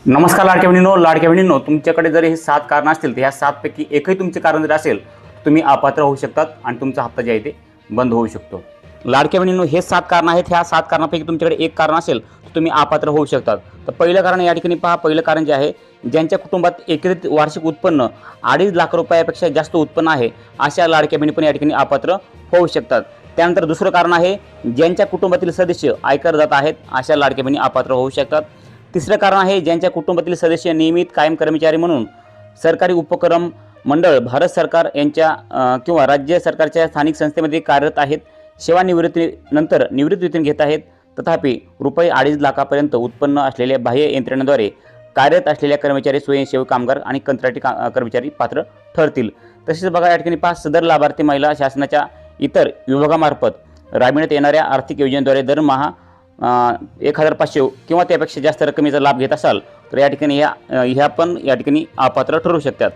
नमस्कार लाडक्या बहिणींनो, तुमच्याकडे जर हे 7 कारणं असतील तर ह्या 7 पैकी एकही तुमचे कारण जर असेल तर तुम्ही अपात्र होऊ शकतात आणि तुमचा हप्ता जे आहे ते बंद होऊ शकतो। लाडक्या बहिणींनो, हे 7 कारण आहेत। ह्या 7 कारणांपैकी तुमच्याकडे एक कारण असेल तर तुम्ही अपात्र होऊ शकतात। तर पहिलं कारण या ठिकाणी पहा, पहिलं कारण जे आहे, ज्यांच्या कुटुंबात एकत्रित वार्षिक उत्पन्न 2.5 लाख रुपयापेक्षा जास्त उत्पन्न आहे अशा लाडक्या बहिणी पण या ठिकाणी अपात्र होऊ शकतात। त्यानंतर दुसरं कारण आहे, ज्यांच्या कुटुंबातील सदस्य आयकरदाता आहेत अशा लाडक्या बहिणी अपात्र होऊ शकतात। तिसरं कारण आहे, ज्यांच्या कुटुंबातील सदस्य नियमित कायम कर्मचारी म्हणून सरकारी उपक्रम मंडळ, भारत सरकार यांच्या किंवा राज्य सरकारच्या स्थानिक संस्थेमध्ये कार्यरत आहेत, सेवानिवृत्तीनंतर निवृत्ती घेत आहेत, तथापि रुपये 2.5 लाखापर्यंत उत्पन्न असलेल्या बाह्य यंत्रणेद्वारे कार्यरत असलेल्या कर्मचारी, स्वयंसेवक कामगार आणि कंत्राटी कर्मचारी पात्र ठरतील। तसेच बघा, या ठिकाणी 5 सदर लाभार्थी महिला शासनाच्या इतर विभागामार्फत राबविण्यात येणाऱ्या आर्थिक योजनेद्वारे दरमहा 1500 किंवा त्यापेक्षा जास्त रकमेचा लाभ घेत असाल तर या ठिकाणी ह्या पण या ठिकाणी अपात्र ठरू शकतात।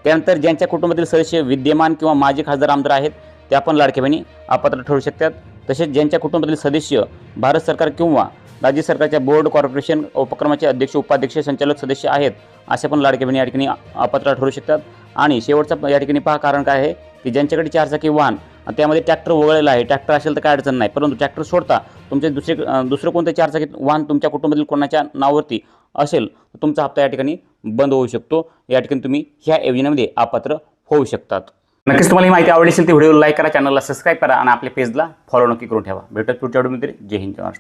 त्यानंतर ज्यांच्या कुटुंबातील सदस्य विद्यमान किंवा माजी खासदार आमदार आहेत त्या पण लाडक्या बहिणी अपात्र ठरू शकतात। तसेच ज्यांच्या कुटुंबातील सदस्य भारत सरकार किंवा राज्य सरकारच्या बोर्ड, कॉर्पोरेशन उपक्रमाचे अध्यक्ष, उपाध्यक्ष, संचालक सदस्य आहेत अशा पण लाडक्या बहिणी या ठिकाणी अपात्र ठरू शकतात। आणि शेवटचा या ठिकाणी पहा कारण काय आहे की ज्यांच्याकडे 4 चाकी वाहन त्यामध्ये ट्रॅक्टर वगळलेला आहे, ट्रॅक्टर असेल तर काय अडचण नाही, परंतु ट्रॅक्टर सोडता तुमचे दुसरं कोणते 4 चाकी वाहन तुमच्या कुटुंबातील कोणाच्या नावावरती असेल तर तुमचा हप्ता या ठिकाणी बंद होऊ शकतो। या ठिकाणी तुम्ही ह्या योजनेमध्ये अपात्र होऊ शकतात। नक्कीच तुम्हाला ही माहिती आवडली असेल तर व्हिडिओला लाईक करा, चॅनलला सबस्क्राईब करा आणि आपल्या पेजला फॉलो नक्की करून ठेवा। भेटत पुढच्या व्हिडिओमध्ये। जय हिंद, जय महाराष्ट्र।